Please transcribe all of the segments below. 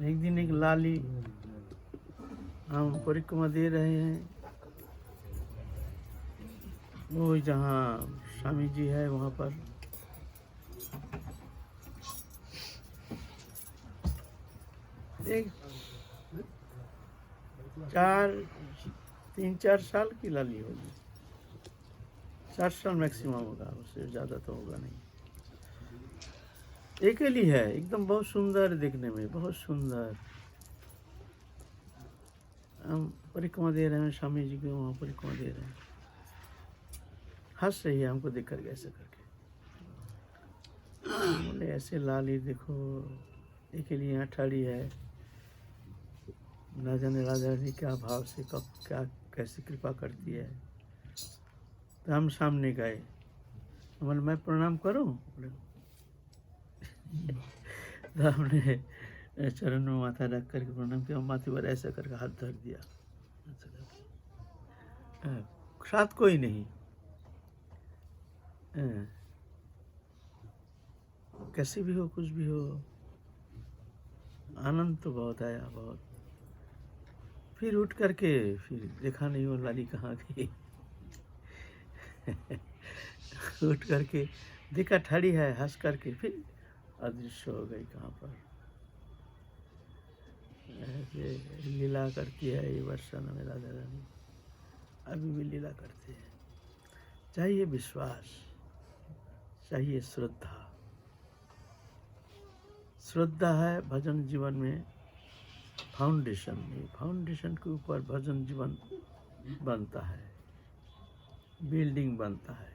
एक दिन एक लाली हम परिक्रमा दे रहे हैं, वो जहाँ स्वामी जी है वहाँ पर एक 3-4 साल की लाली होगी, 4 साल मैक्सिमम होगा, उससे ज़्यादा तो होगा नहीं। अकेली है, एकदम बहुत सुंदर देखने में, बहुत सुंदर। हम परिक्रमा दे रहे हैं स्वामी जी के, वहाँ परिक्रमा दे रहे हैं, हंस रही है हमको देख करके ऐसे करके। बोले ऐसे लाली देखो, अकेली यहाँ खड़ी है, न जाने राधा रानी क्या भाव से कब क्या कैसी कृपा करती है। तो हम सामने गए, बोले मैं प्रणाम करूं? तो हमने चरण में माथा रख करके प्रणाम किया, माथे पर ऐसा करके हाथ धर दिया, साथ कोई नहीं। कैसे भी हो, कुछ भी हो, आनंद तो बहुत आया, बहुत। फिर उठ करके फिर देखा नहीं वो लाली कहाँ गई। उठ करके देखा ठड़ी है, हंस करके फिर अदृश्य हो गई कहाँ पर। ऐसे लीला करती है ये वर्षा में राधा रानी, अभी भी लीला करते हैं। चाहिए विश्वास, चाहिए श्रद्धा। श्रद्धा है भजन जीवन में फाउंडेशन, नहीं फाउंडेशन के ऊपर भजन जीवन बनता है, बिल्डिंग बनता है।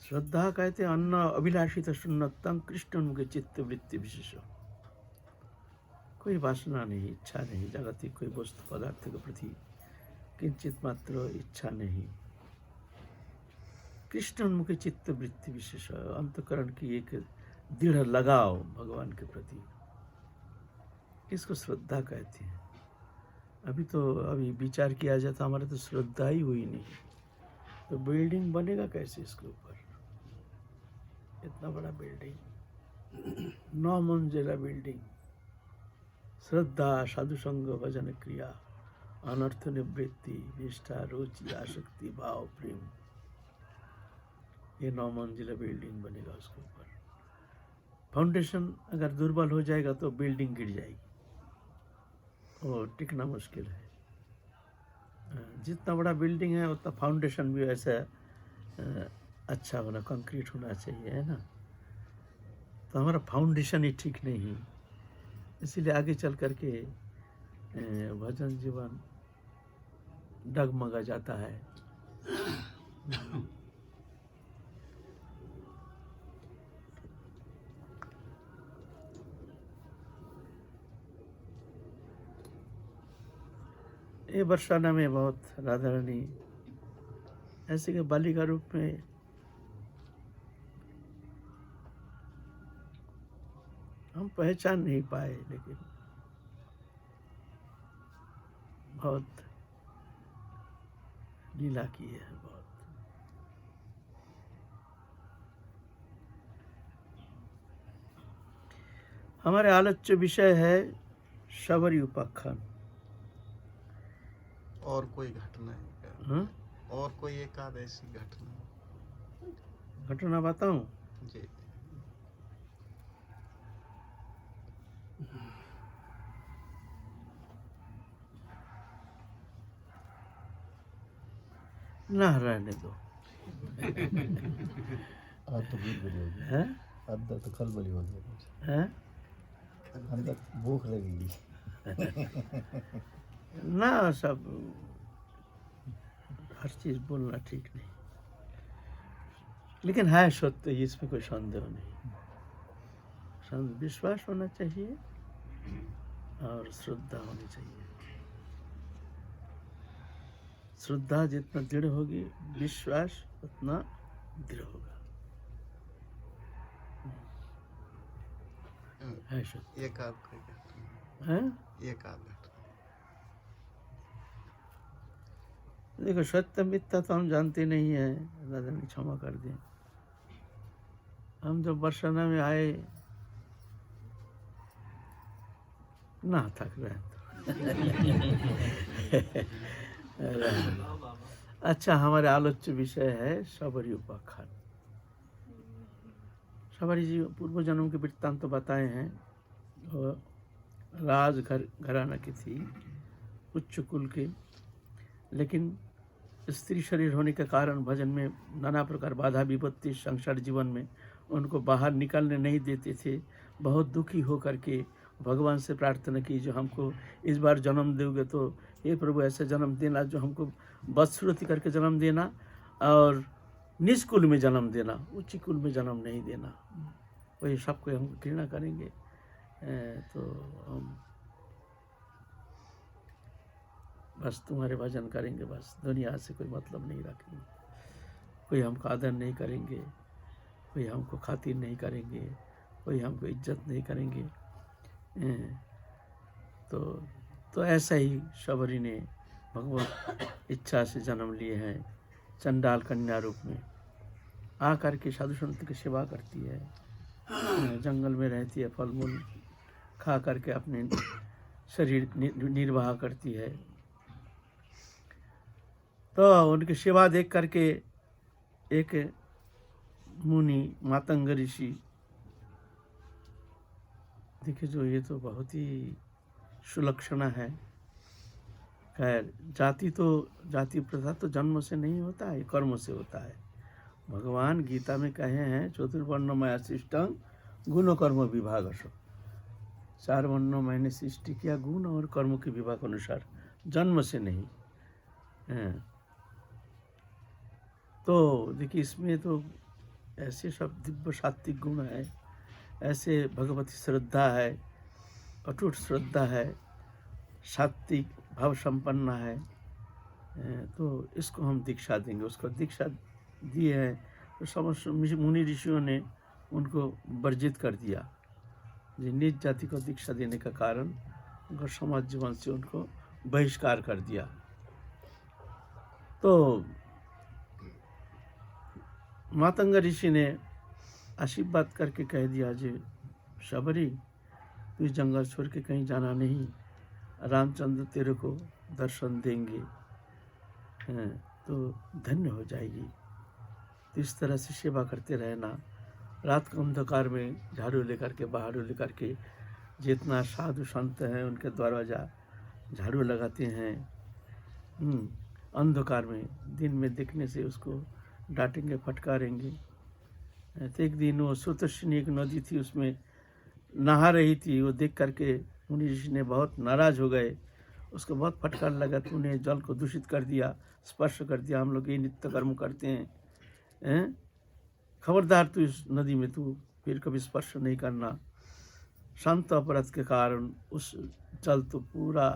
श्रद्धा कहते हैं अन्न अभिलाषित सुन्नतम कृष्ण उनके चित्त वृत्ति विशेष। कोई वासना नहीं, इच्छा नहीं, जगतिक कोई वस्तु पदार्थ के प्रति किंचित मात्र इच्छा नहीं। कृष्ण उन्मुखी चित्त वृत्ति विशेष, अंतकरण की एक दृढ़ लगाव भगवान के प्रति, इसको श्रद्धा कहते हैं। अभी विचार किया जाता, हमारे तो श्रद्धा ही हुई नहीं, तो बिल्डिंग बनेगा कैसे इसके ऊपर? इतना बड़ा बिल्डिंग, 9 मंजिला बिल्डिंग। श्रद्धा, साधु संग, भजन क्रिया, अनर्थ निवृत्ति, निष्ठा, रुचि, आसक्ति, भाव, प्रेम, ये 9 मंजिला बिल्डिंग बनेगा। उसके ऊपर फाउंडेशन अगर दुर्बल हो जाएगा तो बिल्डिंग गिर जाएगी और टिकना मुश्किल है। जितना बड़ा बिल्डिंग है उतना फाउंडेशन भी ऐसा अच्छा होना, कंक्रीट होना चाहिए, है ना। तो हमारा फाउंडेशन ही ठीक नहीं, इसीलिए आगे चल करके भजन जीवन डगमगा जाता है। ये बरसाना में बहुत राधा रानी ऐसे के बालिका रूप में हम पहचान नहीं पाए, लेकिन बहुत लीला की है, बहुत। हमारे आलोच्य विषय है शबरी उपाख्यान। और कोई घटना है क्या? हाँ? और कोई एकाद ऐसी घटना बताऊं? जी। ना रहने दो। आज तो भूख बड़ी होगी, हैं? अंदर तो खलबली हो गई, हैं? अंदर भूख लगेगी। ना, सब हर चीज बोलना ठीक नहीं, लेकिन है सत्य, इसमें कोई संदेह नहीं। विश्वास होना चाहिए और श्रद्धा होनी चाहिए। श्रद्धा जितना दृढ़ होगी, विश्वास उतना दृढ़ होगा। है सत्य। एकाद कोई घटना है? एकाद घटना देखो सत्य मिथ्या तो हम जानते नहीं हैं, दादा ने क्षमा कर दें। हम जब बरसाना में आए ना थक रहे तो अच्छा, हमारे आलोच्य विषय है शबरी उपाख्यान। शबरी जी पूर्व जन्म के वृत्तांत तो बताए हैं। और राज घराना की थी, उच्च कुल के, लेकिन स्त्री शरीर होने के कारण भजन में नाना प्रकार बाधा विपत्ति संसार जीवन में उनको बाहर निकलने नहीं देते थे। बहुत दुखी हो करके भगवान से प्रार्थना की, जो हमको इस बार जन्म दोगे तो हे प्रभु ऐसे जन्म देना जो हमको बदसूरती करके जन्म देना, और निज कुल में जन्म देना, उच्च कुल में जन्म नहीं देना। वही सबको हम घृणा करेंगे तो हम बस तुम्हारे भजन करेंगे, बस दुनिया से कोई मतलब नहीं रखेंगे, कोई हमको आदर नहीं करेंगे, कोई हमको खातिर नहीं करेंगे, कोई हमको इज्जत नहीं करेंगे। तो ऐसा ही शबरी ने भगवान इच्छा से जन्म लिए हैं, चंडाल कन्या रूप में आकर के साधु संत की सेवा करती है, जंगल में रहती है, फल मूल खा करके अपने शरीर निर्वाह करती है। तो उनकी सेवा देख करके एक मुनि मातंग ऋषि, देखिए जो ये तो बहुत ही सुलक्षणा है। खैर जाति प्रथा तो जन्म से नहीं होता है, कर्म से होता है। भगवान गीता में कहे हैं चतुर्वर्णमय शिष्टं गुण कर्म विभाग, 4 वर्णों मैंने सृष्टि किया गुण और कर्म के विभाग अनुसार, जन्म से नहीं। तो देखिए इसमें तो ऐसे सब दिव्य सात्विक गुण है, ऐसे भगवती श्रद्धा है, अटूट श्रद्धा है, सात्विक भाव संपन्न है। तो इसको हम दीक्षा देंगे। उसको दीक्षा दी है तो समस्त मुनि ऋषियों ने उनको वर्जित कर दिया। निज जाति को दीक्षा देने का कारण उनका समाज जीवन से उनको बहिष्कार कर दिया। तो मातंग ऋषि ने आशीर्वाद करके कह दिया, जी शबरी तू जंगल छोड़ के कहीं जाना नहीं, रामचंद्र तेरे को दर्शन देंगे तो धन्य हो जाएगी। तो इस तरह से सेवा करते रहना। रात के अंधकार में झाड़ू लेकर के बहारू लेकर के जितना साधु संत हैं उनके दरवाजा झाड़ू लगाते हैं। अंधकार में, दिन में देखने से उसको डांटेंगे फटकारेंगे। तो एक दिन वो सुतोषिनी एक नदी थी, उसमें नहा रही थी, वो देख करके मुनि ऋषि ने बहुत नाराज हो गए, उसको बहुत फटकार लगा। तो उन्हें जल को दूषित कर दिया, स्पर्श कर दिया। हम लोग ये नित्य कर्म करते हैं, खबरदार तू इस नदी में तू फिर कभी स्पर्श नहीं करना। संत अपराध के कारण उस जल तो पूरा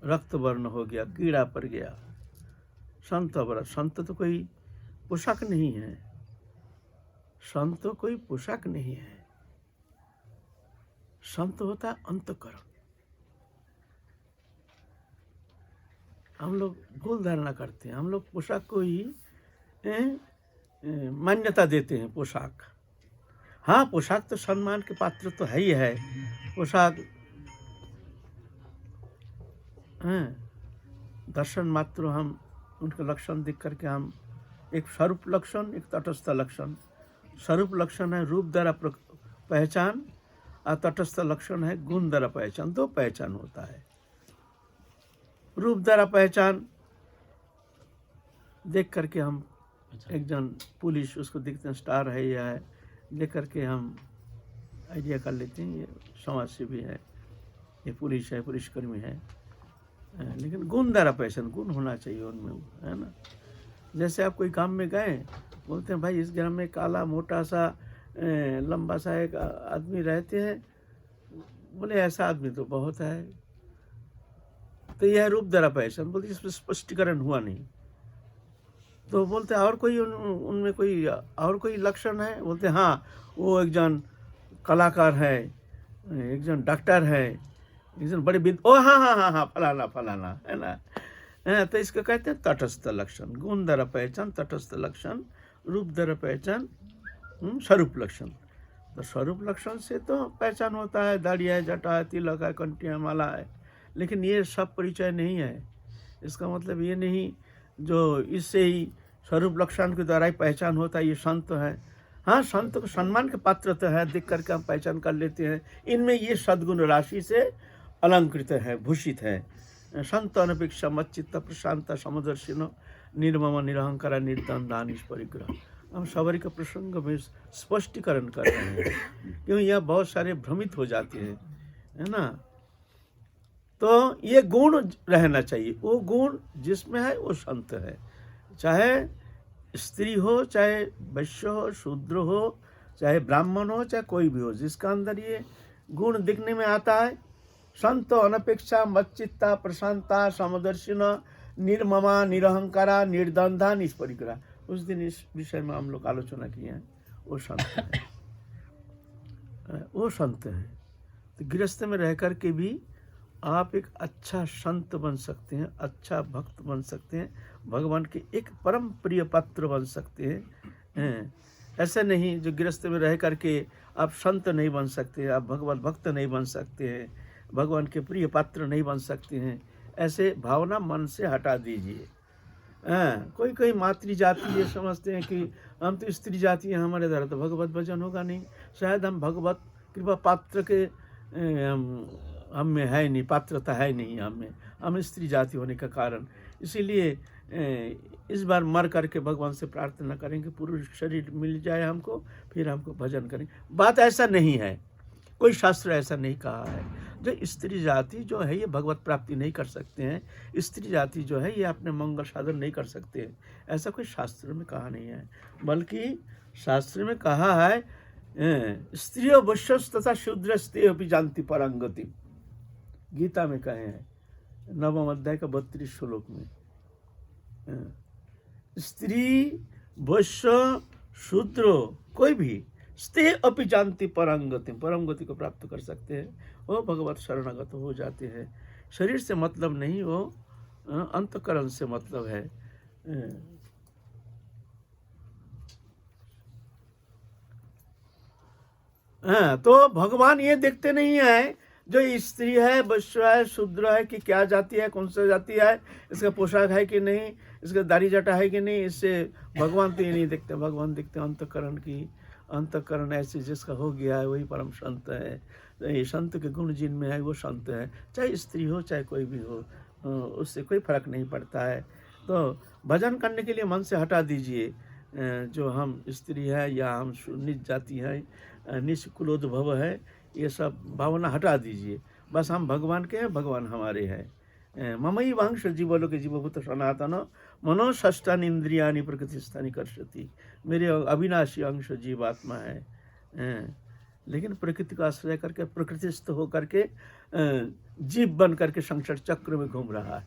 रक्त वर्ण हो गया, कीड़ा पड़ गया। संत अपराध, संत तो कोई पोशाक नहीं है, संत तो कोई पोशाक नहीं है, संत होता है अंतःकरण। हम लोग भूल धारणा करते हैं, हम लोग पोशाक को ही मान्यता देते हैं। पोशाक, हाँ पोशाक तो सम्मान के पात्र तो है ही है। पोशाक दर्शन मात्र हम उनके लक्षण देख करके हम, एक स्वरूप लक्षण, एक तटस्थ लक्षण। स्वरूप लक्षण है रूप द्वारा पहचान, और तटस्थ लक्षण है गुण द्वारा पहचान। दो पहचान होता है। रूप द्वारा पहचान देख करके हम, एक जन पुलिस, उसको देखते हैं स्टार है या है, देख करके हम आइडिया कर लेते हैं ये समाज सेवी है, ये पुलिस है, पुलिसकर्मी है। लेकिन गुण द्वारा पहचान, गुण होना चाहिए उनमें, है ना। जैसे आप कोई गांव में गए, बोलते हैं भाई इस ग्राम में काला मोटा सा लंबा सा एक आदमी रहते हैं, बोले ऐसा आदमी तो बहुत है। तो यह रूप द्वारा पहचान, बोलते इसमें स्पष्टीकरण हुआ नहीं। तो बोलते और कोई उनमें कोई और कोई लक्षण है, बोलते हाँ वो एक जन कलाकार है, एक जन डॉक्टर है, एक जन बड़े ओ हाँ हाँ हाँ हाँ फलाना फलाना, है ना। तो इसको कहते हैं तटस्थ लक्षण। गुण द्वारा पहचान तटस्थ लक्षण, रूप द्वारा पहचान स्वरूप लक्षण। तो स्वरूप लक्षण से तो पहचान होता है, दाढ़ी है, जटा है, तिलक है, कंठी है, माला है, लेकिन ये सब परिचय नहीं है। इसका मतलब ये नहीं जो इससे ही स्वरूप लक्षण के द्वारा ही पहचान होता है ये संत है। हाँ, संत को सम्मान के पात्र तो है, देख करके हम पहचान कर लेते हैं, इनमें ये सद्गुण राशि से अलंकृत है, भूषित है। संत अनपेक्षा मच्चित्त प्रशांत समदर्शिनो निर्मम निरहंकार निर्दंधा निष्परिग्रह। हम सवारी के प्रसंग में स्पष्टीकरण कर रहे हैं, क्योंकि यह बहुत सारे भ्रमित हो जाते हैं, है ना। तो ये गुण रहना चाहिए, वो गुण जिसमें है वो संत है। चाहे स्त्री हो, चाहे वैश्य हो, शूद्र हो, चाहे ब्राह्मण हो, चाहे कोई भी हो, जिसका अंदर ये गुण दिखने में आता है, संत अनपेक्षा मच्चित्ता प्रशांता समदर्शिना निर्ममा निरहंकारा निर्दंधा निष्परिग्रह। उस दिन इस विषय में हम लोग आलोचना किए हैं। वो संत है, वो संत है। तो गृहस्थ में रह कर के भी आप एक अच्छा संत बन सकते हैं, अच्छा भक्त बन सकते हैं, भगवान के एक परम प्रिय पात्र बन सकते हैं। ऐसा नहीं जो गृहस्थ में रह करके आप संत नहीं बन सकते, आप भगवान भक्त नहीं बन सकते हैं, भगवान के प्रिय पात्र नहीं बन सकते हैं, ऐसे भावना मन से हटा दीजिए। कोई कोई मातृ जाति ये समझते हैं कि हम तो स्त्री जाति हैं, हमारे द्वारा तो भगवत भजन होगा नहीं, शायद हम भगवत कृपा पात्र के हम में है नहीं, पात्रता है नहीं हम स्त्री जाति होने का कारण। इसीलिए इस बार मर करके भगवान से प्रार्थना करेंगे पुरुष शरीर मिल जाए हमको, फिर हमको भजन करेंगे। बात ऐसा नहीं है, कोई शास्त्र ऐसा नहीं कहा है। जो स्त्री जाति जो है ये भगवत प्राप्ति नहीं कर सकते हैं, स्त्री जाति जो है ये अपने मंगल साधन नहीं कर सकते हैं, ऐसा कोई शास्त्र में कहा नहीं है। बल्कि शास्त्र में कहा है स्त्रियो वैश्यस तथा शूद्रस्ते अपि जानति परंगति। गीता में कहे हैं 9वें अध्याय का 32 श्लोक में, स्त्री वैश्य शूद्र कोई भी स्ते अपि जानति परंगति, परम गति को प्राप्त कर सकते हैं, वो भगवत शरणागत हो जाते हैं। शरीर से मतलब नहीं, वो अंतकरण से मतलब है। तो भगवान ये देखते नहीं है जो स्त्री है, वैश्य है, शूद्र है कि क्या जाति है, कौन सा जाति है, इसका पोशाक है कि नहीं, इसका दाढ़ी जटा है कि नहीं, इससे भगवान तो ये नहीं देखते। भगवान देखते अंतकरण की। अंतकरण ऐसे जिसका हो गया है वही परम संत है। तो ये संत के गुण जिनमें है वो संत है, चाहे स्त्री हो चाहे कोई भी हो, उससे कोई फर्क नहीं पड़ता है। तो भजन करने के लिए मन से हटा दीजिए जो हम स्त्री है या हम नीच जाति है, निच कुलोद्भव है, ये सब भावना हटा दीजिए। बस हम भगवान के हैं, भगवान हमारे हैं। ममई वंश जीवलोक जीवभूत सनातन मनो षष्ठानि इंद्रियानि प्रकृतिस्थानि कर्षति। मेरे अविनाशी अंश जीवात्मा है, लेकिन प्रकृति का आश्रय करके प्रकृतिस्थ हो करके जीव बन करके संसार चक्र में घूम रहा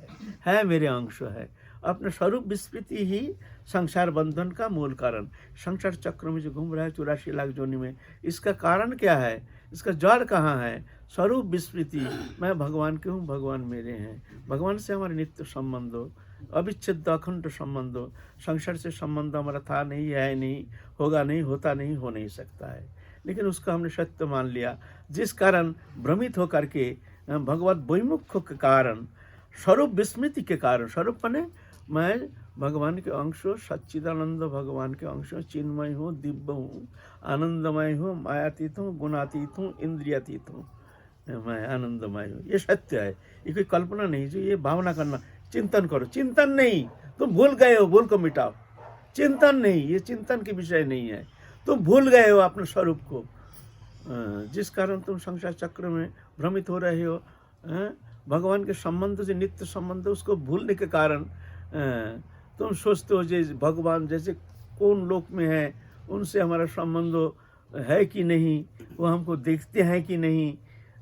है मेरे अंश है। अपने स्वरूप विस्मृति ही संसार बंधन का मूल कारण। संसार चक्र में जो घूम रहा है 84 लाख जोनि में, इसका कारण क्या है, इसका जड़ कहाँ है? स्वरूप विस्मृति। मैं भगवान के हूँ, भगवान मेरे हैं। भगवान से हमारे नित्य संबंध हो, अविच्छेद अखंड संबंध हो। संसार से संबंध हमारा था नहीं, है नहीं, होगा नहीं, होता नहीं, हो नहीं सकता है, लेकिन उसका हमने सत्य मान लिया, जिस कारण भ्रमित होकर के भगवत वैमुख्य के कारण, स्वरूप विस्मृति के कारण। स्वरूप बने मैं भगवान के अंश हूँ, सच्चिदानंद भगवान के अंश हूँ, चिन्मय हूँ, दिव्य हूँ, आनंदमय हूँ, मायातीत हूँ, गुणातीत हूँ, इंद्रियातीत हूँ, मैं आनंदमय हूँ। ये सत्य है, ये कोई कल्पना नहीं। जो ये भावना करना, चिंतन करो, चिंतन नहीं, तुम भूल गए हो, भूल को मिटाओ। चिंतन नहीं, ये चिंतन के विषय नहीं है, तुम भूल गए हो अपने स्वरूप को, जिस कारण तुम संसार चक्र में भ्रमित हो रहे हो। भगवान के संबंध से, नित्य संबंध, उसको भूलने के कारण तुम सोचते हो जैसे भगवान जैसे कौन लोक में है, उनसे हमारा संबंध है कि नहीं, वो हमको देखते हैं कि नहीं।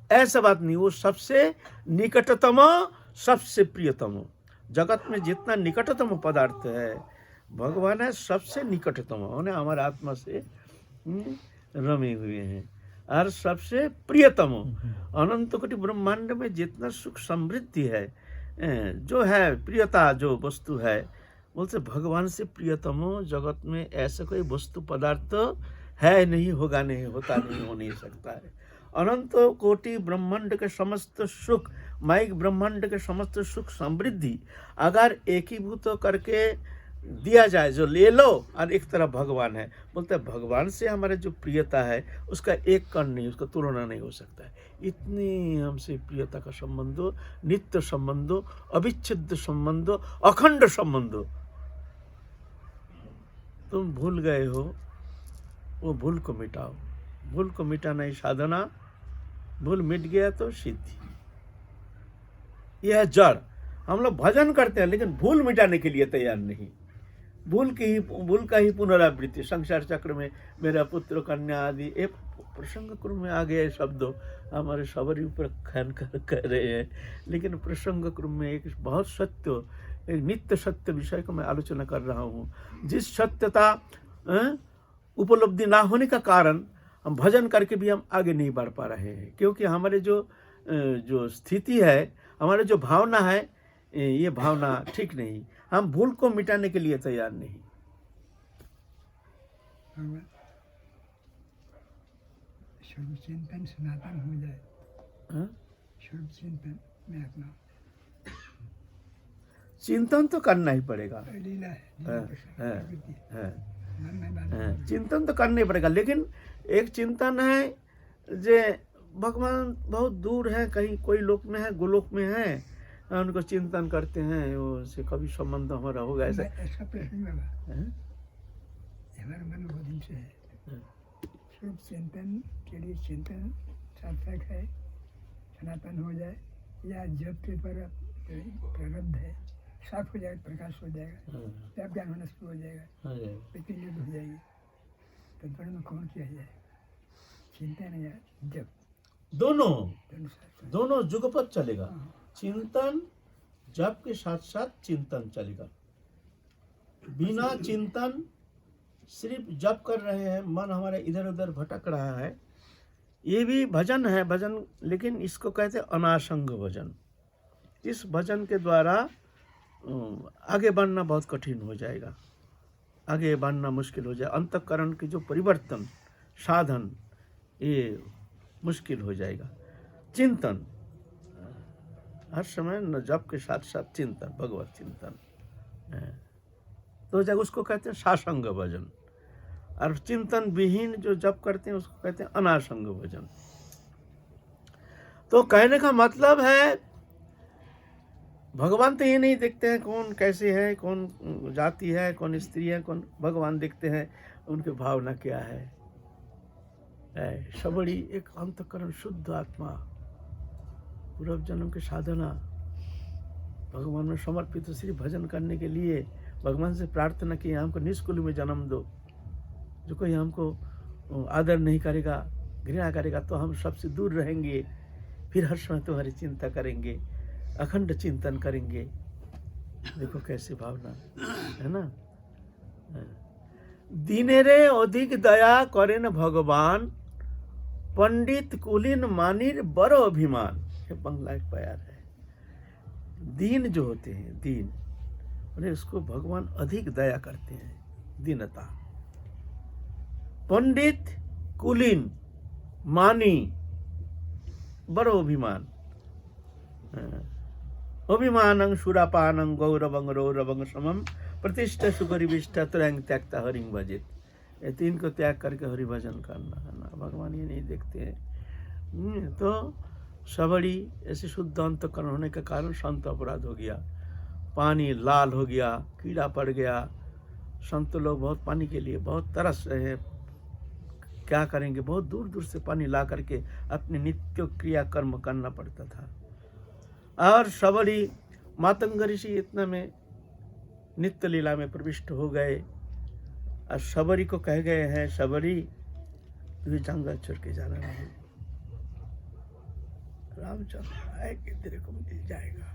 ऐसा बात नहीं, वो सबसे निकटतम, सबसे प्रियतम। जगत में जितना निकटतम पदार्थ है भगवान है, सबसे निकटतम उन्हें हमारे आत्मा से रमे हुए हैं, और सबसे प्रियतम। अनंत कोटि ब्रह्मांड में जितना सुख समृद्धि है, जो है प्रियता जो वस्तु है, बोलते भगवान से प्रियतमो जगत में ऐसा कोई वस्तु पदार्थ है नहीं, होगा नहीं, होता नहीं, हो नहीं सकता है। अनंत कोटि ब्रह्मांड के समस्त सुख, माइक ब्रह्मांड के समस्त सुख समृद्धि अगर एकीभूत करके दिया जाए, जो ले लो, और एक तरफ भगवान है, बोलते हैं भगवान से हमारे जो प्रियता है उसका एक कण नहीं, उसका तुलना नहीं हो सकता है। इतनी हमसे प्रियता का संबंधो, नित्य संबंधो, अविच्छिन्न संबंधो, अखंड संबंधो। तुम भूल गए हो, वो भूल को मिटाओ। भूल को मिटाना ही साधना, भूल मिट गया तो सिद्धि। यह है जड़। हम लोग भजन करते हैं लेकिन भूल मिटाने के लिए तैयार नहीं। भूल का ही पुनरावृत्ति। संसार चक्र में मेरा पुत्र कन्या आदि, एक प्रसंग क्रम में आ गए शब्द हमारे सबरी ऊपर खैन कर रहे हैं, लेकिन प्रसंग क्रम में एक बहुत सत्य, एक नित्य सत्य विषय को मैं आलोचना कर रहा हूँ। जिस सत्यता उपलब्धि ना होने का कारण हम भजन करके भी हम आगे नहीं बढ़ पा रहे हैं, क्योंकि हमारे जो स्थिति है, हमारे जो भावना है, ये भावना ठीक नहीं। हम भूल को मिटाने के लिए तैयार नहीं। शुभ चिंतन सनातन हो जाए। हाँ? शुभ चिंतन में अपना चिंतन तो करना ही पड़ेगा। लीला है, हाँ, हाँ, प्रकृति हाँ, मन में डालना। हाँ, चिंतन तो करना ही पड़ेगा, लेकिन एक चिंतन है जे भगवान बहुत दूर है, कहीं कोई लोक में है, गोलोक में है, उनको चिंतन करते हैं, उससे कभी संबंध हमारा होगा ऐसा? ऐसा प्रश्न होगा, हाँ? हमारे मन बहुत दिन से है। शुभ चिंतन के लिए चिंतन सार्थक है, सनातन हो जाए, या जब के पर प्रारब्ध है साफ हो जाएगा, प्रकाश हो जाएगा, जब ज्ञान होना शुरू हो जाएगा, लेकिन युद्ध हो जाएगी। तो दोनों में कौन किया जाए, चिंतन या जब? दोनों जुगपथ चलेगा। चिंतन जप के साथ साथ चिंतन चलेगा। बिना चिंतन सिर्फ जप कर रहे हैं, मन हमारा इधर उधर भटक रहा है, ये भी भजन है, भजन, लेकिन इसको कहते हैं अनासंग भजन। इस भजन के द्वारा आगे बढ़ना बहुत कठिन हो जाएगा, आगे बढ़ना मुश्किल हो जाए। अंतःकरण की जो परिवर्तन साधन, ये मुश्किल हो जाएगा। चिंतन हर समय न जप के साथ साथ चिंतन, भगवत चिंतन, तो जब उसको कहते हैं सासंग भजन। और चिंतन विहीन जो जप करते हैं उसको कहते हैं अनासंग भजन। तो कहने का मतलब है भगवान तो ये नहीं देखते हैं कौन कैसे है, कौन जाति है, कौन स्त्री है, कौन, भगवान देखते हैं उनकी भावना क्या है। सबड़ी एक अंतःकरण शुद्ध आत्मा, पूर्व जन्म की साधना, भगवान में समर्पित सिर्फ भजन करने के लिए भगवान से प्रार्थना की हमको निष्कुल में जन्म दो। जो कोई हमको आदर नहीं करेगा, घृणा करेगा, तो हम सबसे दूर रहेंगे, फिर हर समय तुम्हारी चिंता करेंगे, अखंड चिंतन करेंगे। देखो कैसी भावना है ना। दीनेरे अधिक दया करेन भगवान, पंडित कुलीन मानिर बड़ो अभिमान। ये बंगला एक प्यार है। दीन जो होते हैं, दीन, उन्हें उसको भगवान अधिक दया करते हैं, दीनता। पंडित कुलीन मानी बड़ो अभिमान। अभिमानं सुरापानं गौरवं रौरवं समम प्रतिष्ठा सुपरिविष्टा त्रयं त्यक्ता हरिं भजित। ये तीन को त्याग करके हरि भजन करना है ना। भगवान ये नहीं देखते हैं। तो सबड़ी ऐसे शुद्ध अंतःकरण होने के कारण संत अपराध हो गया, पानी लाल हो गया, कीड़ा पड़ गया। संत लोग बहुत पानी के लिए बहुत तरस रहे हैं, क्या करेंगे, बहुत दूर दूर से पानी ला करके अपने नित्य क्रिया कर्म करना पड़ता था। और सबरी मातंग ऋषि इतना में नित्य लीला में प्रविष्ट हो गए और सबरी को कह गए हैं, सबरी तुझे जंगल छोड़ के जाना नहीं, रामचंद्र आएंगे तेरे को मिल जाएगा।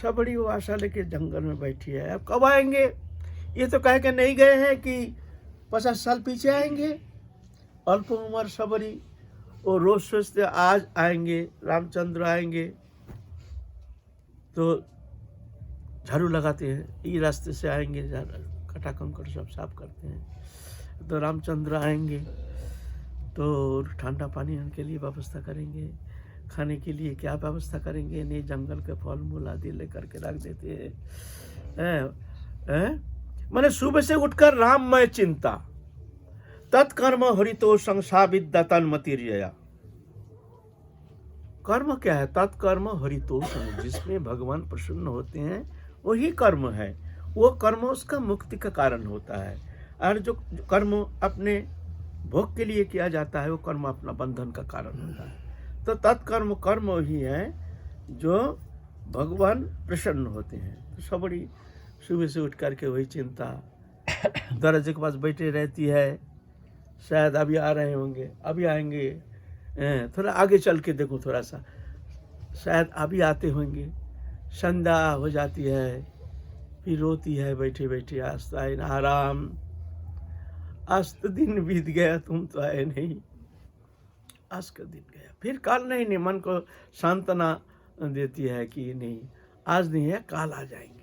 सबरी वो आशा लेके जंगल में बैठी है, अब कब आएंगे? ये तो कह के नहीं गए हैं कि 50 साल पीछे आएंगे। अल्प उम्र सबरी वो रोज सोचते आज आएंगे, रामचंद्र आएंगे, तो झाड़ू लगाते हैं, ये रास्ते से आएंगे, कटा कंकड़ सब साफ करते हैं। तो रामचंद्र आएंगे तो ठंडा पानी उनके लिए व्यवस्था करेंगे, खाने के लिए क्या व्यवस्था करेंगे, नहीं जंगल के फल मूल आदि लेकर के रख देते हैं। मैंने सुबह से उठकर राममय चिंता, तत्कर्म हरितो संसा विद्या तन्मतिर्यया। कर्म क्या है? तत्कर्म हरितोष, जिसमें भगवान प्रसन्न होते हैं वही कर्म है। वो कर्म उसका मुक्ति का कारण होता है, और जो कर्म अपने भोग के लिए किया जाता है वो कर्म अपना बंधन का कारण होता है। तो तत्कर्म कर्म वही है जो भगवान प्रसन्न होते हैं। तो सबड़ी सुबह से उठ करके वही चिंता दरवाजे के पास बैठे रहती है, शायद अभी आ रहे होंगे, अभी आएंगे, थोड़ा आगे चल के देखो थोड़ा सा, शायद अभी आते होंगे। संध्या हो जाती है, फिर रोती है बैठे बैठे, आज तो आए ना आराम, आज तो दिन बीत गया, तुम तो आए नहीं, आज का दिन गया, फिर कल नहीं, मन को सांत्वना देती है कि नहीं आज नहीं है, कल आ जाएंगे।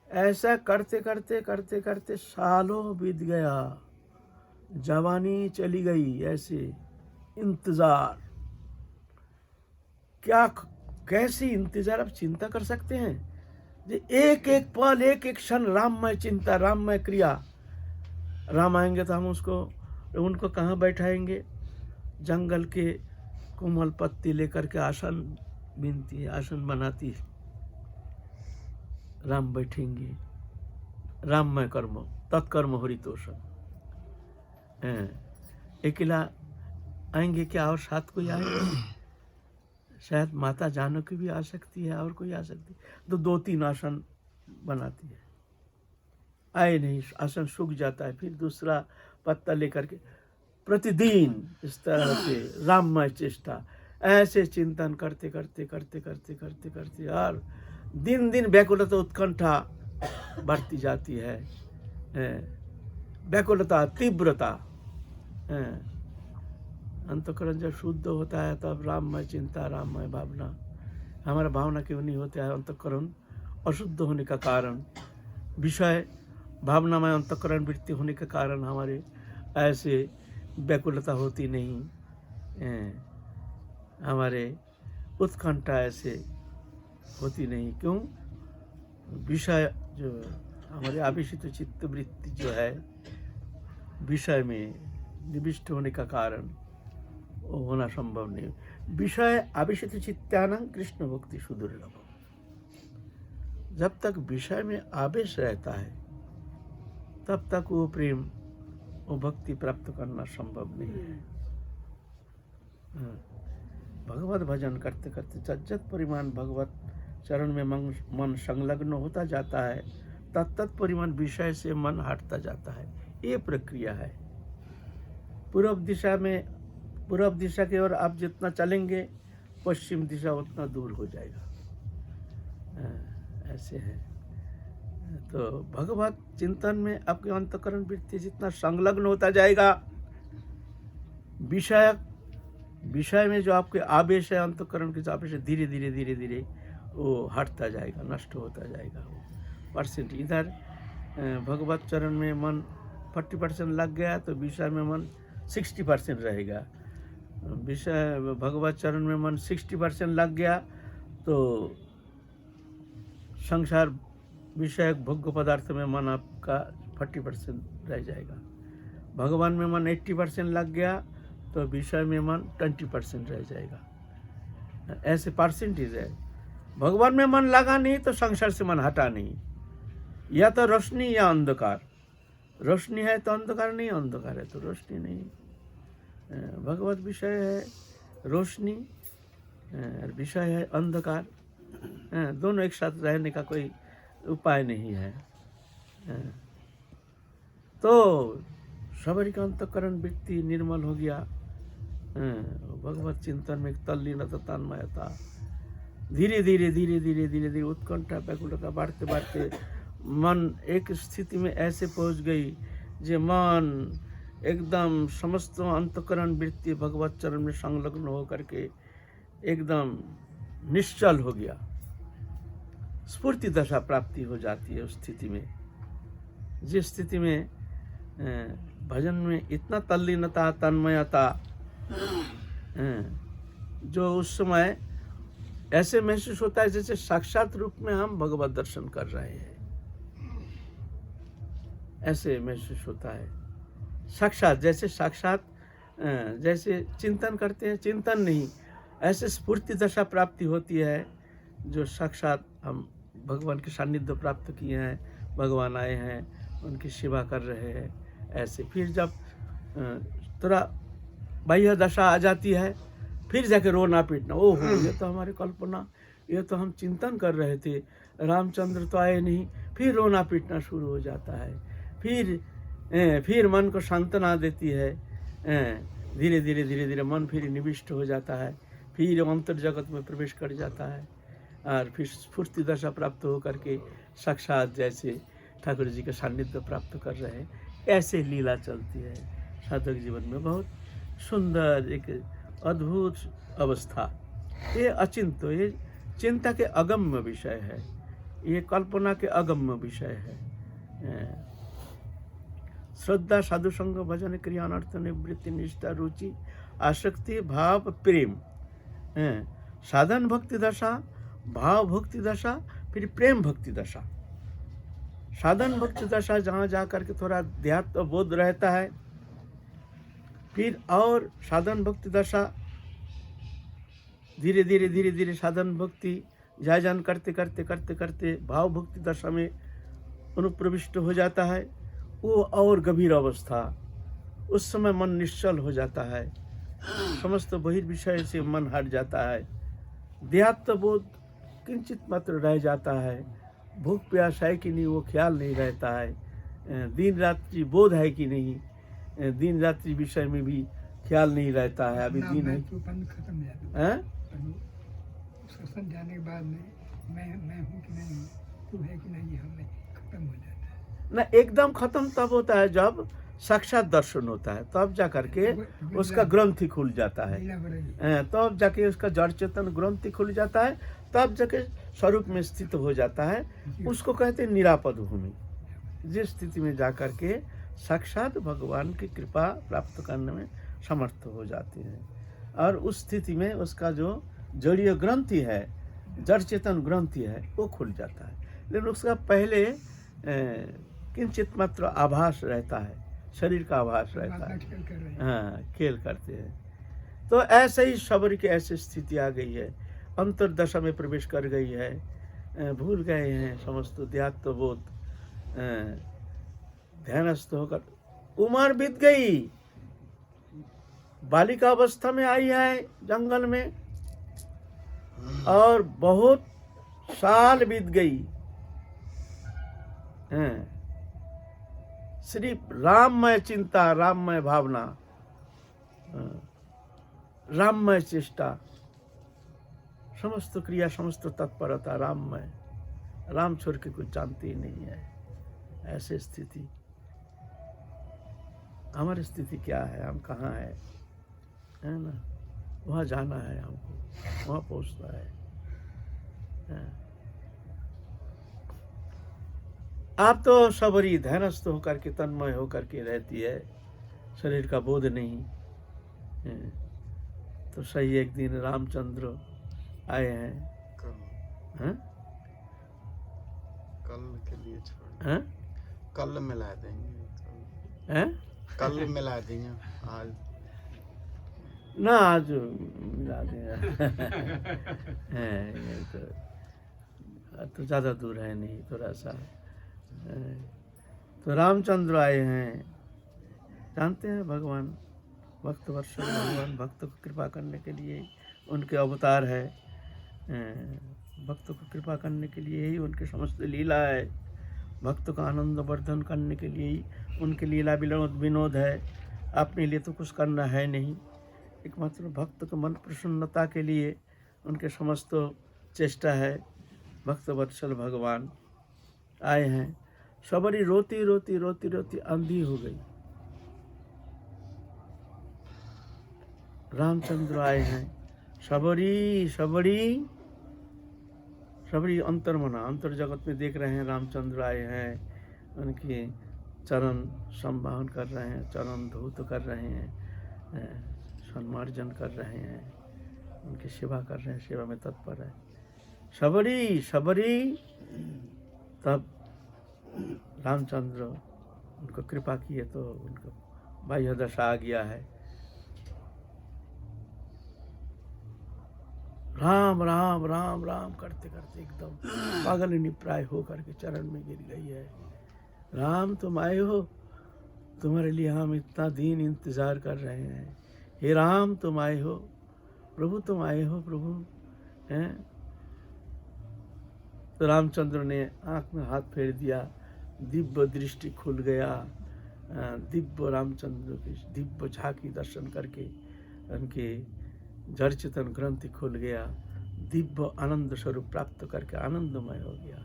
ऐसा करते करते करते करते सालों बीत गया, जवानी चली गई, ऐसे इंतजार, क्या कैसे इंतजार, अब चिंता कर सकते हैं। एक एक पल, एक एक क्षण राममय चिंता, राममय क्रिया। राम आएंगे तो हम उनको कहाँ बैठाएंगे? जंगल के कोमल पत्ती लेकर के आसन बीनती है, आसन बनाती है, राम बैठेंगे। राममय कर्म, तत्कर्म हरितोषम। अकेला आएंगे क्या, और साथ कोई आएंगे? शायद माता जानकी भी आ सकती है, और कोई आ सकती है, तो 2-3 आसन बनाती है। आए नहीं, आसन सूख जाता है, फिर दूसरा पत्ता लेकर के प्रतिदिन इस तरह से राममय चेष्टा, ऐसे चिंतन करते करते करते करते करते करते और दिन दिन व्याकुलता उत्कंठा बढ़ती जाती है। व्याकुलता, तीव्रता, अंतःकरण जब शुद्ध होता है तब राममय चिंता, राममय भावना। हमारा भावना क्यों नहीं होता है? अंतःकरण अशुद्ध होने का कारण, विषय भावनामय अंतःकरण वृत्ति होने के कारण हमारे ऐसे व्याकुलता होती नहीं, हमारे उत्कंठा ऐसे होती नहीं। क्यों? विषय जो हमारे आवेशित चित्त वृत्ति जो है, विषय में निविष्ट होने का कारण वो होना संभव नहीं। विषय आवेशित चित्तानां कृष्ण भक्ति सुदुर्लभ। जब तक विषय में आवेश रहता है तब तक वो प्रेम, वो भक्ति प्राप्त करना संभव नहीं है। भगवत भजन करते करते जज्जत परिमाण भगवत चरण में मन संलग्न होता जाता है, तत्त परिमाण विषय से मन हटता जाता है। ये प्रक्रिया है। पूर्व दिशा की ओर आप जितना चलेंगे, पश्चिम दिशा उतना दूर हो जाएगा। ऐसे है। तो भगवत चिंतन में आपके अंतःकरण वृत्ति जितना संलग्न होता जाएगा, विषय में जो आपके आवेश है, अंतःकरण के जो आवेश है, धीरे धीरे धीरे धीरे वो हटता जाएगा, नष्ट होता जाएगा। वो परसेंट इधर भगवत चरण में मन 40% लग गया तो विषय में मन 60% रहेगा। विषय भगवत चरण में मन 60% लग गया तो संसार विषय भोग्य पदार्थ में मन आपका 40% रह जाएगा। भगवान में मन 80% लग गया तो विषय में मन 20% रह जाएगा। ऐसे परसेंटेज है। भगवान में मन लगा नहीं तो संसार से मन हटा नहीं। या तो रोशनी या अंधकार। रोशनी है तो अंधकार नहीं, अंधकार है तो रोशनी नहीं। भगवत विषय है रोशनी, विषय है अंधकार। दोनों एक साथ रहने का कोई उपाय नहीं है। तो सबरी का अंतःकरण वृत्ति निर्मल हो गया। भगवत चिंतन में तल्लीनता, तन्मयता, धीरे धीरे धीरे धीरे धीरे धीरे उत्कंठा व्याकुलता बढ़ते बढ़ते मन एक स्थिति में ऐसे पहुंच गई जो मन एकदम समस्त अंतकरण वृत्ति भगवत चरण में संलग्न होकर के एकदम निश्चल हो गया, स्फूर्ति दशा प्राप्ति हो जाती है। उस स्थिति में, जिस स्थिति में भजन में इतना तल्लीनता तन्मयता, जो उस समय ऐसे महसूस होता है जैसे साक्षात रूप में हम भगवत दर्शन कर रहे हैं, ऐसे महसूस होता है। साक्षात जैसे चिंतन करते हैं, चिंतन नहीं, ऐसे स्फूर्ति दशा प्राप्ति होती है जो साक्षात हम भगवान के सानिध्य प्राप्त किए हैं, भगवान आए हैं, उनकी सेवा कर रहे हैं। ऐसे फिर जब थोड़ा बाह्य दशा आ जाती है, फिर जाके रोना पीटना, ओहो ये तो हमारी कल्पना, ये तो हम चिंतन कर रहे थे, रामचंद्र तो आए नहीं, फिर रोना पीटना शुरू हो जाता है। फिर मन को सांत्वना देती है, धीरे धीरे मन फिर निविष्ट हो जाता है, फिर अंतर जगत में प्रवेश कर जाता है और फिर स्फूर्ति दशा प्राप्त होकर के साक्षात जैसे ठाकुर जी का सानिध्य प्राप्त कर रहे हैं। ऐसे लीला चलती है साधक जीवन में। बहुत सुंदर एक अद्भुत अवस्था। ये अचिंत्य, ये चिंता के अगम्य विषय है, ये कल्पना के अगम्य विषय है। श्रद्धा साधु संग भजन क्रिया अनर्थ निवृत्ति निष्ठा रुचि आसक्ति भाव प्रेम, साधन भक्ति दशा, भाव भक्ति दशा, फिर प्रेम भक्ति दशा। साधन भक्ति दशा जहाँ जा करके थोड़ा देहात्म बोध रहता है, फिर और साधन भक्ति दशा धीरे धीरे साधन भक्ति जायजान करते भाव भक्ति दशा में अनुप्रविष्ट हो जाता है। वो और गंभीर अवस्था, उस समय मन निश्चल हो जाता है, समस्त बहिर्विषय से मन हट जाता है, देहात्म बोध किंचित मात्र रह जाता है, भूख प्यास है कि नहीं वो ख्याल नहीं रहता है, दिन रात्रि बोध है कि नहीं, दिन रात्रि विषय में भी ख्याल नहीं रहता है। अभी दिन है खत्म हो जाता है, सत्संग जाने के बाद में मैं हूँ कि नहीं, तू है कि नहीं, हमें खत्म हो जाता है ना। एकदम खत्म तब होता है जब साक्षात दर्शन होता है, तब जा करके उसका ग्रंथि खुल जाता है, तब जाके उसका जड़ चेतन ग्रंथि खुल जाता है, तब जाके स्वरूप में स्थित हो जाता है। उसको कहते हैं निरापद भूमि, जिस स्थिति में जा करके साक्षात भगवान की कृपा प्राप्त करने में समर्थ हो जाते हैं। और उस स्थिति में उसका जो जड़ीय ग्रंथि है, जड़ चेतन ग्रंथि है, वो खुल जाता है। लेकिन उसका पहले किंचित मात्र आभास रहता है, शरीर का आभास रहता है, हाँ, खेल करते हैं। तो ऐसे ही शबरी की ऐसी स्थिति आ गई है, अंतरदशा में प्रवेश कर गई है, भूल गए हैं समस्त देहात्म बोध, ध्यानस्थ होकर उम्र बीत गई, बालिका अवस्था में आई है जंगल में, और बहुत साल बीत गई, सिर्फ राममय चिंता, राममय भावना, राममय चेष्टा, समस्त क्रिया, समस्त तत्परता राममय, राम छोड़ के कुछ जानती ही नहीं है। ऐसे स्थिति, हमारी स्थिति क्या है, हम कहाँ है ना। वहाँ जाना है हमको, वहाँ पहुँचना है। आप तो सबरी ध्यानस्थ होकर के, तन्मय होकर के रहती है, शरीर का बोध नहीं। तो सही एक दिन रामचंद्र आए हैं, कल के लिए छोड़, कल मिला देंगे, कल मिला देंगे, आज ना, आज मिला देंगे। तो ज़्यादा दूर है नहीं, थोड़ा सा। तो रामचंद्र आए हैं, जानते हैं भगवान भक्त वर्षक, भगवान भक्त को कृपा करने के लिए उनके अवतार है, भक्तों को कृपा करने के लिए ही उनकी समस्त लीला है, भक्त का आनंद वर्धन करने के लिए ही उनकी लीला विनोद है। अपने लिए तो कुछ करना है नहीं, एकमात्र भक्त को मन प्रसन्नता के लिए उनके समस्त चेष्टा है। भक्त वत्सल भगवान आए हैं। सबरी रोती रोती अंधी हो गई, रामचंद्र आए हैं। सबरी सबरी सबरी अंतर्मना, अंतर जगत में देख रहे हैं रामचंद्र आए हैं, उनके चरण संवाहन कर रहे हैं, चरण धूत कर रहे हैं, सम्मार्जन कर रहे हैं, उनकी सेवा कर रहे हैं, सेवा में तत्पर है। सबरी सबरी, तब रामचंद्र उनको कृपा किए तो उनको बाह्य दशा आ गया है। राम राम राम राम करते करते एकदम पागल प्राय हो करके चरण में गिर गई है। राम तुम आए हो, तुम्हारे लिए हम इतना दिन इंतजार कर रहे हैं। हे राम तुम आए हो, प्रभु तुम आए हो प्रभु, हैं? तो रामचंद्र ने आंख में हाथ फेर दिया, दिव्य दृष्टि खुल गया, दिव्य रामचंद्र की दिव्य झांकी दर्शन करके उनके जड़ चेतन ग्रंथि खुल गया, दिव्य आनंद स्वरूप प्राप्त करके आनंदमय हो गया।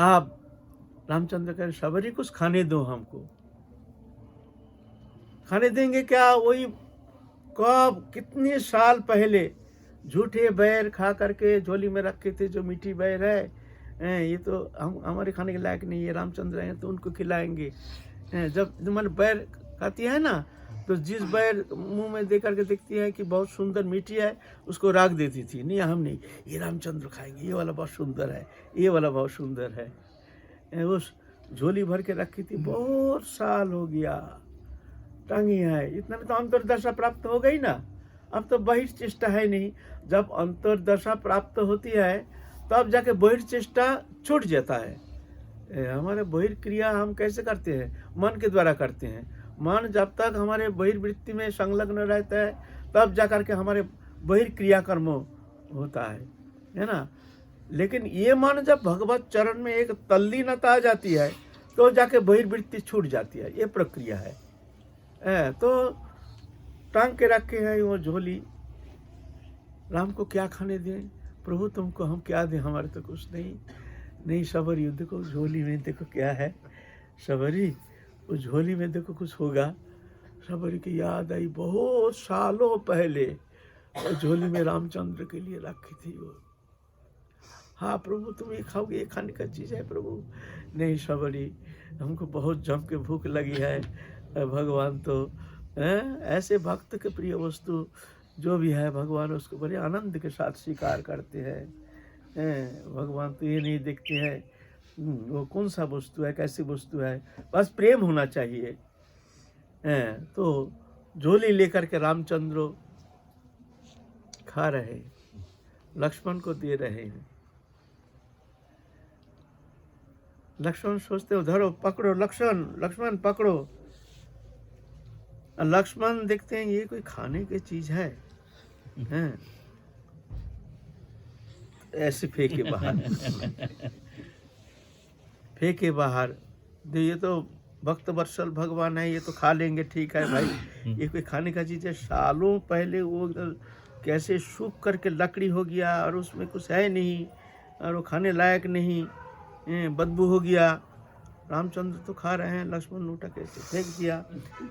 आप रामचंद्र कह, सबरी कुछ खाने दो हमको। खाने देंगे क्या? वही कब कितने साल पहले झूठे बैर खा करके झोली में रखे थे, जो मीठी बैर है, ये तो हम हमारे खाने के लायक नहीं है। रामचंद्र हैं तो उनको खिलाएंगे। जब मन बैर खाती है ना, तो जिस बैर मुंह में दे करके देखती है कि बहुत सुंदर मीठी है, उसको राख देती थी। नहीं, हम नहीं, ये रामचंद्र खाएंगे, ये वाला बहुत सुंदर है, ये वाला बहुत सुंदर है। उस झोली भर के रखी थी, बहुत साल हो गया, टांगी है, इतना में तो अंतर्दशा प्राप्त हो गई ना। अब तो बहिर्चेष्टा है नहीं। जब अंतर्दशा प्राप्त होती है तब जाके बहिर्चेष्टा छूट जाता है। हमारे बहिर्क्रिया हम कैसे करते हैं? मन के द्वारा करते हैं। मन जब तक हमारे बहिर्वृत्ति में संलग्न रहता है तब जाकर के हमारे बहिर्क्रिया कर्म होता है ना। लेकिन ये मन जब भगवत चरण में एक तल्लीनता आ जाती है तो जाके बहिर्वृत्ति छूट जाती है। ये प्रक्रिया है। तो टांग के रखे हैं वो झोली। राम को क्या खाने दें? प्रभु तुमको हम क्या दें, हमारे तो कुछ नहीं। सबरी देखो झोली में, देखो क्या है सबरी, उस झोली में देखो कुछ होगा। सबरी की याद आई, बहुत सालों पहले झोली में रामचंद्र के लिए रखी थी वो। हाँ प्रभु तुम ये खाओगे, ये खाने का चीज़ है प्रभु। नहीं सबरी, हमको बहुत जम के भूख लगी है। भगवान तो ऐसे भक्त के प्रिय वस्तु जो भी है, भगवान उसको बड़े आनंद के साथ स्वीकार करते हैं। भगवान तो ये नहीं देखते हैं वो कौन सा वस्तु है, कैसी वस्तु है, बस प्रेम होना चाहिए। तो झोली लेकर के रामचंद्र खा रहे, लक्ष्मण को दे रहे हैं। लक्ष्मण सोचते हो, धरो पकड़ो लक्ष्मण पकड़ो। लक्ष्मण देखते हैं ये कोई खाने की चीज है, ऐसे फेंके बाहर। ये तो भक्त वत्सल भगवान है, ये तो खा लेंगे, ठीक है भाई, ये कोई खाने का चीज है? सालों पहले वो कैसे सूख करके लकड़ी हो गया और उसमें कुछ है नहीं और वो खाने लायक नहीं, बदबू हो गया। रामचंद्र तो खा रहे हैं, लक्ष्मण उठा कैसे फेंक दिया।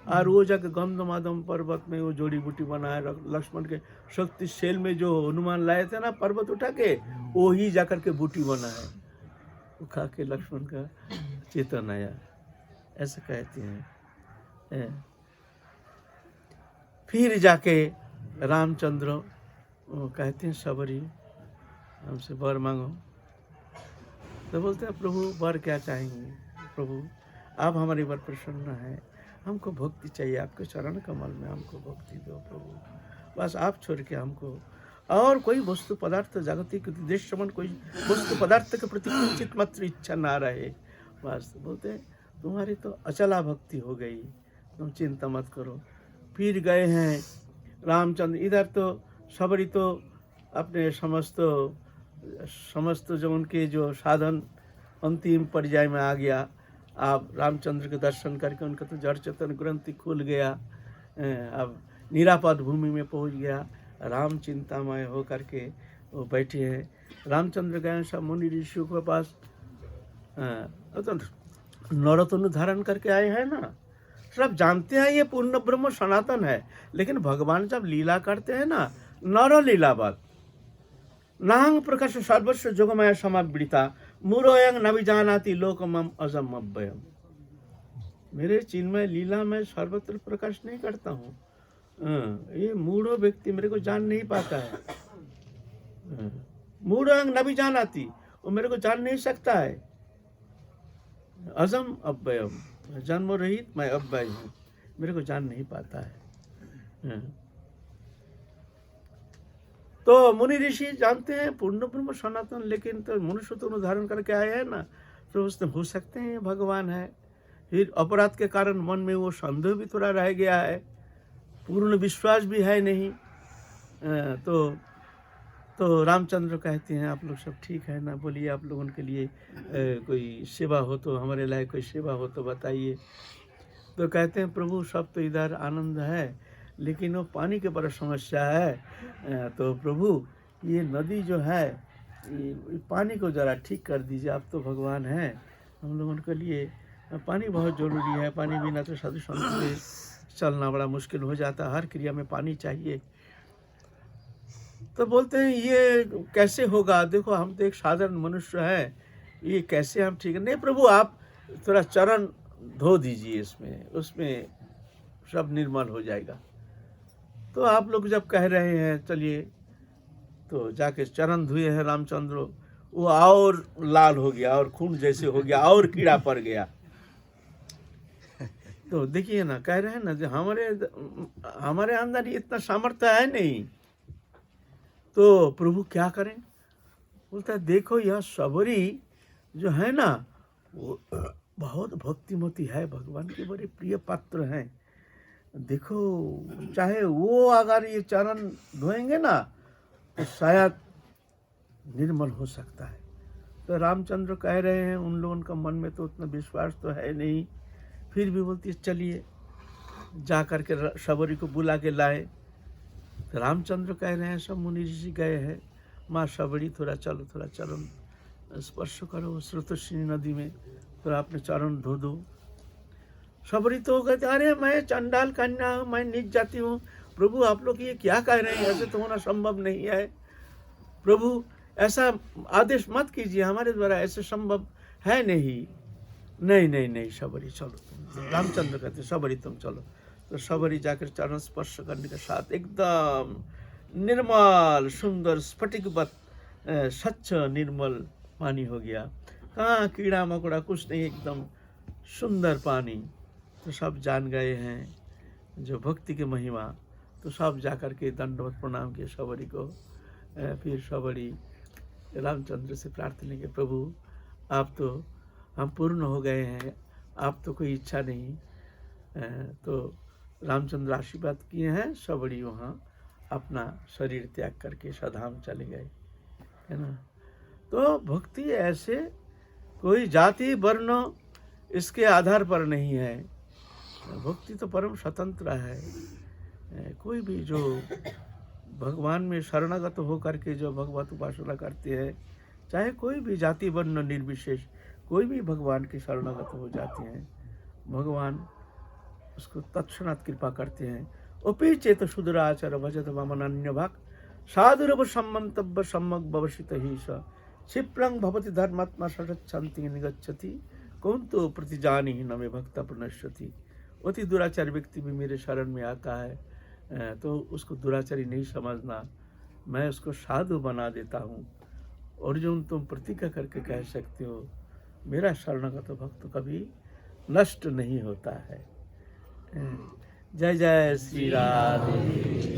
और वो जाके गंधमादम पर्वत में वो जोड़ी बूटी बनाए, लक्ष्मण के शक्ति सेल में जो हनुमान लाए थे ना पर्वत उठा के, वो ही जाकर के बूटी बना है। वो खा के लक्ष्मण का चेतन आया, ऐसा कहते हैं। फिर जाके रामचंद्र कहते हैं सबरी हमसे वर मांगो। तो बोलते हैं प्रभु वर क्या चाहेंगे? प्रभु आप हमारे ऊपर प्रसन्न हैं, हमको भक्ति चाहिए, आपके चरण कमल में हमको भक्ति दो प्रभु। बस आप छोड़ के हमको और कोई वस्तु पदार्थ जागतिक उद्देश्य मन कोई वस्तु पदार्थ के प्रति किंचित मात्र इच्छा ना रहे। बस बोलते हैं तुम्हारी तो अचला भक्ति हो गई, तुम चिंता मत करो। फिर गए हैं रामचंद्र। इधर तो सबरी तो अपने समस्त जो उनके जो साधन अंतिम पर्याय में आ गया। आप रामचंद्र के दर्शन करके उनका तो जड़ चेतन ग्रंथि खुल गया, अब निरापद भूमि में पहुंच गया। राम चिंतामय हो करके वो बैठे हैं। रामचंद्र गए सब मुनि ऋषियों के पास, तो नरोत्तम धारण करके आए हैं ना, सब जानते हैं ये पूर्ण ब्रह्म सनातन है, लेकिन भगवान जब लीला करते हैं ना, नर लीलावत नाहं प्रकाश सर्वस्व जोगमय समावृता मूढ़ोयं न विजानाति लोकमम अजम अव्ययम। मेरे चिन्मय लीला में सर्वत्र प्रकाश नहीं करता हूँ। ये मूढ़ो व्यक्ति मेरे को जान नहीं पाता है। मूढ़ोयं न विजानाति, वो मेरे को जान नहीं सकता है। अजम अव्ययम, जन्म रहित मैं अव्यय हूँ, मेरे को जान नहीं पाता है। तो मुनि ऋषि जानते हैं पूर्ण ब्रह्म सनातन, लेकिन तो मनुष्य तो उदाहरण करके आए हैं ना, तो उसने हो सकते हैं भगवान है। फिर अपराध के कारण मन में वो संदेह भी थोड़ा रह गया है, पूर्ण विश्वास भी है नहीं। तो रामचंद्र कहते हैं आप लोग सब ठीक है ना, बोलिए आप लोगों के लिए कोई सेवा हो तो, हमारे लायक कोई सेवा हो तो बताइए। तो कहते हैं प्रभु सब तो इधर आनंद है, लेकिन वो पानी के बड़ा समस्या है। तो प्रभु ये नदी जो है, ये पानी को ज़रा ठीक कर दीजिए, आप तो भगवान हैं, हम लोगों के लिए पानी बहुत ज़रूरी है। पानी बिना तो साधु संत से चलना बड़ा मुश्किल हो जाता है, हर क्रिया में पानी चाहिए। तो बोलते हैं ये कैसे होगा, देखो हम तो एक साधारण मनुष्य हैं, ये कैसे हम ठीक है। नहीं प्रभु आप थोड़ा चरण धो दीजिए इसमें, उसमें सब निर्मल हो जाएगा। तो आप लोग जब कह रहे हैं चलिए, तो जाके चरण धुए हैं रामचंद्र, वो और लाल हो गया और खून जैसे हो गया और कीड़ा पड़ गया। तो देखिए ना, कह रहे हैं ना, जो हमारे अंदर इतना सामर्थ्य है नहीं, तो प्रभु क्या करें। बोलता है देखो यह सबरी जो है ना, वो बहुत भक्तिमती है, भगवान के बड़े प्रिय पात्र हैं। देखो चाहे वो अगर ये चरण धोएंगे ना, तो शायद निर्मल हो सकता है। तो रामचंद्र कह रहे हैं, उन लोगों का मन में तो उतना विश्वास तो है नहीं, फिर भी बोलती है चलिए जा कर के सबरी को बुला के लाए। तो रामचंद्र कह रहे हैं सब मुनि ऋषि गए हैं, माँ सबरी थोड़ा चलो, थोड़ा चरण स्पर्श करो स्रोतस्विनी नदी में, थोड़ा अपने चरण धो दो। सबरी तो कहते अरे मैं चंडाल कन्या हूँ, मैं नीच जाती हूँ। प्रभु आप लोग ये क्या कह रहे हैं, ऐसे तो होना संभव नहीं है। प्रभु ऐसा आदेश मत कीजिए, हमारे द्वारा ऐसे संभव है नहीं। नहीं नहीं नहीं सबरी चलो तुम। रामचंद्र कहते सबरी तुम चलो। तो सबरी जाकर चरण स्पर्श करने के साथ एकदम निर्मल सुंदर स्फटिकवत स्वच्छ निर्मल पानी हो गया। कहाँ कीड़ा मकोड़ा कुछ नहीं, एकदम सुंदर पानी। तो सब जान गए हैं जो भक्ति की महिमा। तो सब जाकर के दंडवत प्रणाम किए सबरी को। फिर सबरी रामचंद्र से प्रार्थना की, प्रभु आप तो हम पूर्ण हो गए हैं, आप तो कोई इच्छा नहीं। तो रामचंद्र आशीर्वाद किए हैं, सबरी वहाँ अपना शरीर त्याग करके सधाम चले गए, है ना। तो भक्ति ऐसे कोई जाति वर्ण इसके आधार पर नहीं है। भक्ति तो परम स्वतंत्र है। कोई भी जो भगवान में शरणागत हो करके जो भगवत उपासना करते हैं, चाहे कोई भी जाति वर्ण निर्विशेष, कोई भी भगवान के शरणागत हो जाते हैं, भगवान उसको तत्क्षणात् कृपा करते हैं। उपी चेत शुद्राचार भजत ममन अन्य भाग साधुरव सम्मंतव्य सम्यक भवसित ही स क्षिप्रंग भवति धर्मात्मा सशंति निगच्छति कौन तो प्रतिजानी ही नमे भक्त प्रणश्यति। अति दुराचारी व्यक्ति भी मेरे शरण में आता है तो उसको दुराचारी नहीं समझना, मैं उसको साधु बना देता हूँ। अर्जुन तुम प्रतिज्ञा करके कह सकते हो मेरा शरणागत भक्त कभी नष्ट नहीं होता है। जय जय श्री राधे।